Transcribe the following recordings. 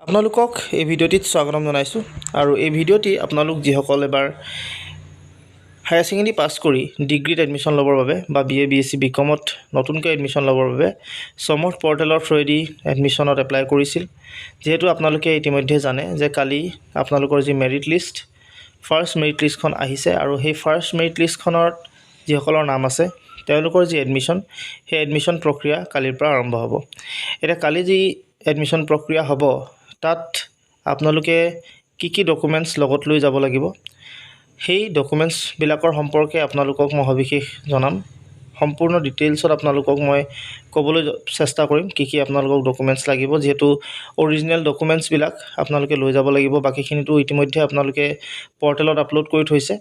আপোনালোকক এই ভিডিঅ'টিত স্বাগতম জনাইছোঁ আৰু এই ভিডিঅ'টি আপোনালোক যিসকল এবাৰ হায়াৰ ছেকেণ্ডেৰী পাছ কৰি ডিগ্ৰীত এডমিশ্যন ল'বৰ বাবে বা BA BSc BComত নতুনকৈ এডমিশ্যন ল'বৰ বাবে সমৰ্থ পৰ্টেলৰ থ্ৰুৱেদি এডমিশ্যনত এপ্লাই কৰিছিল। যিহেতু আপোনালোকে ইতিমধ্যে জানে যে কালি আপোনালোকৰ যি মেৰিট লিষ্ট ফাৰ্ষ্ট মেৰিট লিষ্টখন আহিছে আৰু সেই ফাৰ্ষ্ট মেৰিট লিষ্টখনত যিসকলৰ নাম আছে তেওঁলোকৰ যি এডমিশ্যন সেই এডমিশ্যন প্ৰক্ৰিয়া কালিৰ পৰা আৰম্ভ হ'ব। এতিয়া কালি যি এডমিশ্যন প্ৰক্ৰিয়া হ'ব তাত আপোনালোকে কি ডকুমেণ্টছ লগত লৈ যাব লাগিব সেই ডকুমেণ্টছবিলাকৰ সম্পৰ্কে আপোনালোকক মই সবিশেষ জনাম। সম্পূৰ্ণ ডিটেইলছত আপোনালোকক মই ক'বলৈ চেষ্টা কৰিম কি আপোনালোকক ডকুমেণ্টছ লাগিব। যিহেতু অৰিজিনেল ডকুমেণ্টছবিলাক আপোনালোকে লৈ যাব লাগিব। বাকীখিনিতো ইতিমধ্যে আপোনালোকে পৰ্টেলত আপলোড কৰি থৈছে।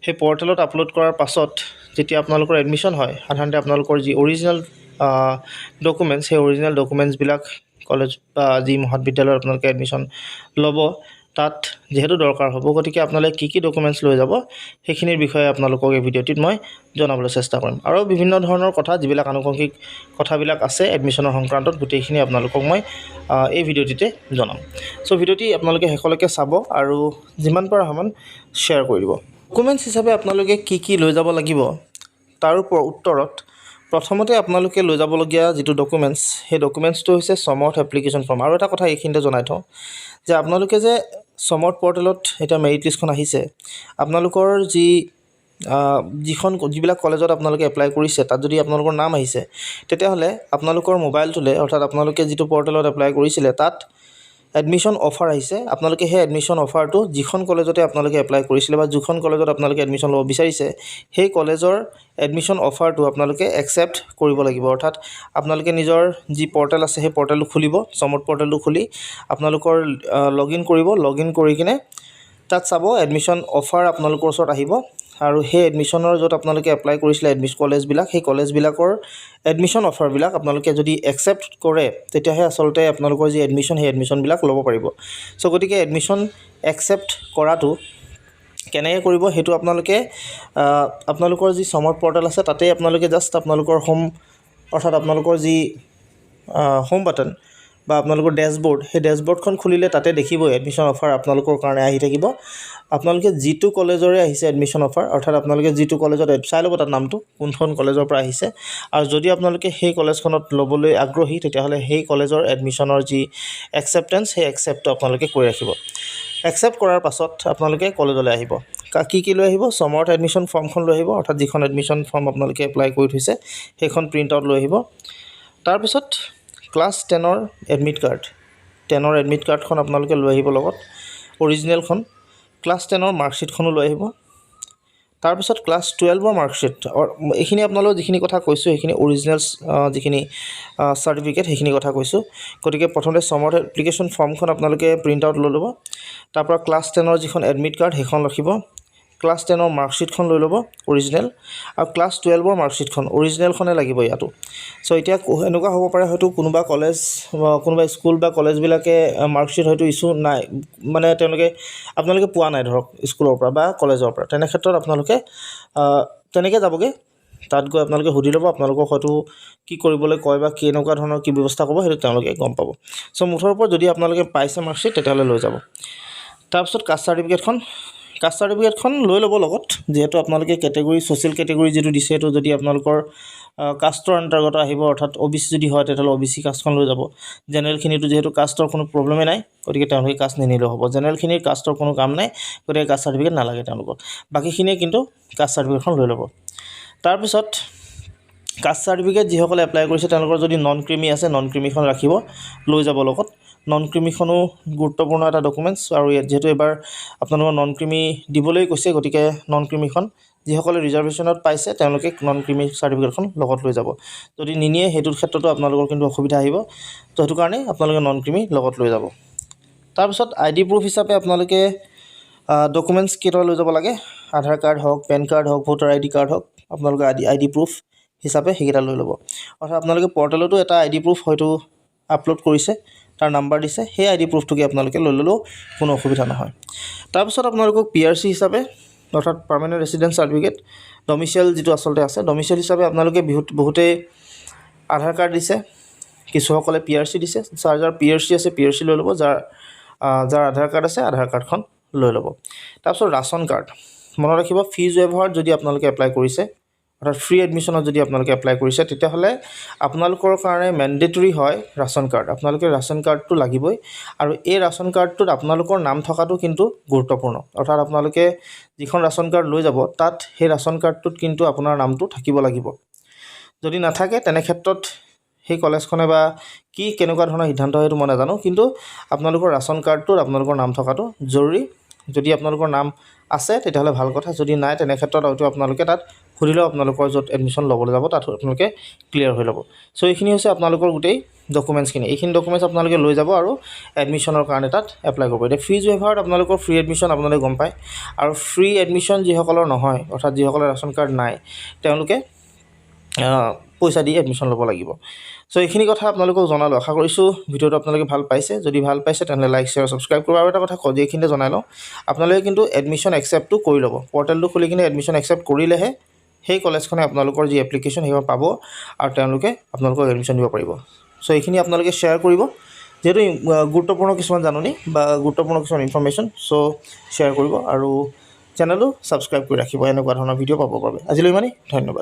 সেই পৰ্টেলত আপলোড কৰাৰ পাছত যেতিয়া আপোনালোকৰ এডমিশ্যন হয় সাধাৰণতে আপোনালোকৰ যি অৰিজিনেল ডকুমেণ্টছ সেই অৰিজিনেল ডকুমেণ্টছবিলাক কলেজ বা যি মহাবিদ্যালয়ত আপোনালোকে এডমিশ্যন ল'ব তাত যেহেতু দৰকাৰ হ'ব, গতিকে আপোনালোকে কি ডকুমেণ্টছ লৈ যাব সেইখিনিৰ বিষয়ে আপোনালোকক এই ভিডিঅ'টিত মই জনাবলৈ চেষ্টা কৰিম। আৰু বিভিন্ন ধৰণৰ কথা যিবিলাক আনুষংগিক কথাবিলাক আছে এডমিশ্যনৰ সংক্ৰান্তত গোটেইখিনি আপোনালোকক মই এই ভিডিঅ'টিতে জনাম। চ' ভিডিঅ'টি আপোনালোকে শেষলৈকে চাব আৰু যিমান পাৰে সমান শ্বেয়াৰ কৰি দিব। ডকুমেণ্টছ হিচাপে আপোনালোকে কি লৈ যাব লাগিব তাৰ উত্তৰত প্ৰথমতে আপোনালোকে লৈ যাবলগীয়া যিটো ডকুমেণ্টছ সেই ডকুমেণ্টছটো হৈছে সমৰ্থ এপ্লিকেশ্যন ফৰ্ম। আৰু এটা কথা এইখিনিতে জনাই থওঁ যে আপোনালোকে যে সমৰ্থ পৰ্টেলত এতিয়া মেৰিট লিষ্টখন আহিছে, আপোনালোকৰ যিবিলাক কলেজত আপোনালোকে এপ্লাই কৰিছে তাত যদি আপোনালোকৰ নাম আহিছে তেতিয়াহ'লে আপোনালোকৰ মোবাইলটোলৈ অৰ্থাৎ আপোনালোকে যিটো পৰ্টেলত এপ্লাই কৰিছিলে তাত এডমিশ্যন অফাৰ আহিছে। আপোনালোকে সেই এডমিশ্যন অফাৰটো যিখন কলেজতে আপোনালোকে এপ্লাই কৰিছিলে বা যিখন কলেজত আপোনালোকে এডমিশ্যন ল'ব বিচাৰিছে সেই কলেজৰ এডমিশ্যন অফাৰটো আপোনালোকে একচেপ্ট কৰিব লাগিব। অৰ্থাৎ আপোনালোকে নিজৰ যি পৰ্টেল আছে সেই পৰ্টেলটো খুলিব, সমৰ্থ পৰ্টেলটো খুলি আপোনালোকৰ লগ ইন কৰি কিনে তাত চাব এডমিশ্যন অফাৰ আপোনালোকৰ ওচৰত আহিব আৰু সেই এডমিশ্যনৰ য'ত আপোনালোকে এপ্লাই কৰিছিলে কলেজবিলাক সেই কলেজবিলাকৰ এডমিশ্যন অফাৰবিলাক আপোনালোকে যদি একচেপ্ট কৰে তেতিয়াহে আচলতে আপোনালোকৰ যি এডমিশ্যন সেই এডমিশ্যনবিলাক ল'ব পাৰিব। চ' গতিকে এডমিশ্যন একচেপ্ট কৰাটো কেনেকৈ কৰিব সেইটো আপোনালোকৰ যি সমৰ্থ পৰ্টেল আছে তাতে আপোনালোকে জাষ্ট আপোনালোকৰ অৰ্থাৎ আপোনালোকৰ যি হোম বাটন বা আপোনালোকৰ ডেছবৰ্ড সেই ডেছবৰ্ডখন খুলিলে তাতে দেখিব এডমিশ্যন অফাৰ আপোনালোকৰ কাৰণে আহি থাকিব। আপোনালোকে যিটো কলেজৰে আহিছে এডমিশ্যন অফাৰ অৰ্থাৎ আপোনালোকে যিটো কলেজত চাই ল'ব তাত নামটো কোনখন কলেজৰ পৰা আহিছে আৰু যদি আপোনালোকে সেই কলেজখনত ল'বলৈ আগ্ৰহী তেতিয়াহ'লে সেই কলেজৰ এডমিশ্যনৰ যি একচেপ্টেঞ্চ সেই একচেপ্টটো আপোনালোকে কৰি ৰাখিব। একচেপ্ট কৰাৰ পাছত আপোনালোকে কলেজলৈ আহিব। কি লৈ আহিব? সমৰ্থ এডমিশ্যন ফৰ্মখন লৈ আহিব, অৰ্থাৎ যিখন এডমিশ্যন ফৰ্ম আপোনালোকে এপ্লাই কৰি থৈছে সেইখন প্ৰিণ্ট আউট লৈ আহিব। তাৰপিছত ক্লাছ 10ৰ এডমিট কাৰ্ডখন আপোনালোকে লৈ আহিব লগত অৰিজিনেলখন। ক্লাছ 10ৰ মাৰ্কশ্বিটখনো লৈ আহিব। তাৰপিছত ক্লাছ 12ৰ মাৰ্কশ্বিট। এইখিনি আপোনালোক যিখিনি কথা কৈছোঁ সেইখিনি অৰিজিনেল যিখিনি চাৰ্টিফিকেট সেইখিনি কথা কৈছোঁ। গতিকে প্ৰথমতে সমৰ্থ এপ্লিকেশ্যন ফৰ্মখন আপোনালোকে প্ৰিণ্ট আউট লৈ ল'ব। তাৰপৰা ক্লাছ 10ৰ যিখন এডমিট কাৰ্ড সেইখন ৰাখিব। ক্লাছ 10ৰ মাৰ্কশ্বিটখন লৈ ল'ব অৰিজিনেল আৰু ক্লাছ 12ৰ মাৰ্কশ্বিটখন অৰিজিনেলখনে লাগিব ইয়াতো। চ' এতিয়া এনেকুৱা হ'ব পাৰে হয়তো কোনোবা কলেজ বা কোনোবা স্কুল বা কলেজবিলাকে মাৰ্কশ্বিট হয়তো ইছ্যু নাই, মানে আপোনালোকে পোৱা নাই ধৰক স্কুলৰ পৰা বা কলেজৰ পৰা। তেনে ক্ষেত্ৰত আপোনালোকে তেনেকৈ যাবগৈ, তাত গৈ আপোনালোকে সুধি ল'ব আপোনালোকক হয়তো কি কৰিবলৈ কয় বা কেনেকুৱা ধৰণৰ কি ব্যৱস্থা ক'ব সেইটো তেওঁলোকে গম পাব। চ' মুঠৰ ওপৰত যদি আপোনালোকে পাইছে মাৰ্কশ্বিট তেতিয়াহ'লে লৈ যাব। তাৰপিছত কাষ্ট চাৰ্টিফিকেটখন লৈ ল'ব লগত, যিহেতু আপোনালোকে ছ'চিয়েল কেটেগৰী যিটো দিছে সেইটো যদি আপোনালোকৰ কাষ্টৰ অন্তৰ্গত আহিব অৰ্থাৎ OBC যদি হয় তেতিয়াহ'লে OBC কাষ্টখন লৈ যাব। জেনেৰেলখিনিতো যিহেতু কাষ্টৰ কোনো প্ৰব্লেমেই নাই গতিকে তেওঁলোকে কাষ্ট নিনিলেও হ'ব। জেনেৰেলখিনিৰ কাষ্টৰ কোনো কাম নাই গতিকে কাষ্ট চাৰ্টিফিকেট নালাগে তেওঁলোকক। বাকীখিনিয়ে কিন্তু কাষ্ট চাৰ্টিফিকেটখন লৈ ল'ব। তাৰপিছত কাষ্ট চাৰ্টিফিকেট যিসকলে এপ্লাই কৰিছে তেওঁলোকৰ যদি নন ক্ৰিমি আছে নন ক্ৰিমিখন ৰাখিব লৈ যাব লগত। নন ক্ৰিমিখনো গুৰুত্বপূৰ্ণ এটা ডকুমেণ্টছ আৰু যিহেতু এবাৰ আপোনালোকৰ নন ক্ৰিমি দিবলৈ কৈছে গতিকে নন ক্ৰিমিখন যিসকলে ৰিজাৰ্ভেশ্যনত পাইছে তেওঁলোকে নন ক্ৰিমি চাৰ্টিফিকেটখন লগত লৈ যাব। যদি নিনিয়ে সেইটোৰ ক্ষেত্ৰতো আপোনালোকৰ কিন্তু অসুবিধা আহিব, তো সেইটো কাৰণে আপোনালোকে নন ক্ৰিমি লগত লৈ যাব। তাৰপিছত ID প্ৰুফ হিচাপে আপোনালোকে ডকুমেণ্টছ কেইটা লৈ যাব লাগে, আধাৰ কাৰ্ড হওক, পেন কাৰ্ড হওক, ভোটাৰ ID কাৰ্ড হওক, আপোনালোকে ID প্ৰুফ হিচাপে সেইকেইটা লৈ ল'ব। অৰ্থাৎ আপোনালোকে পৰ্টেলতো এটা ID প্ৰুফ হয়তো আপলোড কৰিছে, তাৰ নাম্বাৰ দিছে, সেই ID প্ৰুফটোকে আপোনালোকে লৈ ল'লেও কোনো অসুবিধা নহয়। তাৰপিছত আপোনালোকক PRC হিচাপে অৰ্থাৎ পাৰ্মানেণ্ট ৰেচিডেন্স চাৰ্টিফিকেট, ডমিচিয়েল যিটো আচলতে আছে, ডমিচিয়েল হিচাপে আপোনালোকে বহুতেই আধাৰ কাৰ্ড দিছে, কিছুসকলে PRC দিছে, যাৰ PRC আছে PRC লৈ ল'ব, যাৰ আধাৰ কাৰ্ড আছে আধাৰ কাৰ্ডখন লৈ ল'ব। তাৰপিছত ৰাচন কাৰ্ড মনত ৰাখিব, ফিজ ৱেইভাৰত যদি আপোনালোকে এপ্লাই কৰিছে, অৰ্থাৎ ফ্ৰী এডমিশ্যনত যদি আপোনালোকে এপ্লাই কৰিছে, তেতিয়াহ'লে আপোনালোকৰ কাৰণে মেণ্ডেটৰী হয় ৰাচন কাৰ্ড। আপোনালোকে ৰাচন কাৰ্ডটো লাগিবই, আৰু এই ৰাচন কাৰ্ডটোত আপোনালোকৰ নাম থকাটো কিন্তু গুৰুত্বপূৰ্ণ। অৰ্থাৎ আপোনালোকে যিখন ৰাচন কাৰ্ড লৈ যাব, তাত সেই ৰাচন কাৰ্ডটোত কিন্তু আপোনাৰ নামটো থাকিব লাগিব। যদি নাথাকে তেনে ক্ষেত্ৰত সেই কলেজখনে বা কেনেকুৱা ধৰণৰ সিদ্ধান্ত সেইটো মই নাজানো, কিন্তু আপোনালোকৰ ৰাচন কাৰ্ডটোত আপোনালোকৰ নাম থকাটো জৰুৰী। যদি আপোনালোকৰ নাম আছে তেতিয়াহ'লে ভাল কথা, যদি নাই তেনে ক্ষেত্ৰত হয়তো আপোনালোকে তাত সুধি লওক, আপোনালোকৰ য'ত এডমিশ্যন ল'বলৈ যাব তাত আপোনালোকে ক্লিয়াৰ হৈ ল'ব। চ' এইখিনি হৈছে আপোনালোকৰ গোটেই ডকুমেণ্টছখিনি। এইখিনি ডকুমেণ্টছ আপোনালোকে লৈ যাব আৰু এডমিশ্যনৰ কাৰণে তাত এপ্লাই কৰিব। এতিয়া ফিজ ৱেইভাৰত আপোনালোকৰ ফ্ৰী এডমিশ্যন আপোনালোকে গম পায়, আৰু ফ্ৰী এডমিশ্যন যিসকলৰ নহয়, অৰ্থাৎ যিসকলৰ ৰাচন কাৰ্ড নাই, তেওঁলোকে পইচা দি এডমিশ্যন ল'ব লাগিব। চ' এইখিনি কথা আপোনালোকক জনালোঁ। আশা কৰিছোঁ ভিডিঅ'টো আপোনালোকে ভাল পাইছে। যদি ভাল পাইছে তেনেহ'লে লাইক, শ্বেয়াৰ, ছাবস্ক্ৰাইব কৰিব। আৰু এটা কথা কওঁ যে এইখিনিতে জনাই লওঁ, আপোনালোকে কিন্তু এডমিশ্যন একচেপ্টটো কৰি ল'ব। পৰ্টেলটো খুলি কিনে এডমিশ্যন একচেপ্ট কৰিলেহে সেই কলেজখনে আপোনালোকৰ যি এপ্লিকেশ্যন সেইখন পাব, আৰু তেওঁলোকে আপোনালোকক এডমিশ্যন দিব পাৰিব। চ' এইখিনি আপোনালোকে শ্বেয়াৰ কৰিব, যিহেতু গুৰুত্বপূৰ্ণ কিছুমান জাননী বা গুৰুত্বপূৰ্ণ কিছুমান ইনফৰ্মেশ্যন। চ' শ্বেয়াৰ কৰিব আৰু চেনেলটো ছাবস্ক্ৰাইব কৰি ৰাখিব এনেকুৱা ধৰণৰ ভিডিঅ' পাবৰ বাবে। আজিলৈ ইমানেই, ধন্যবাদ।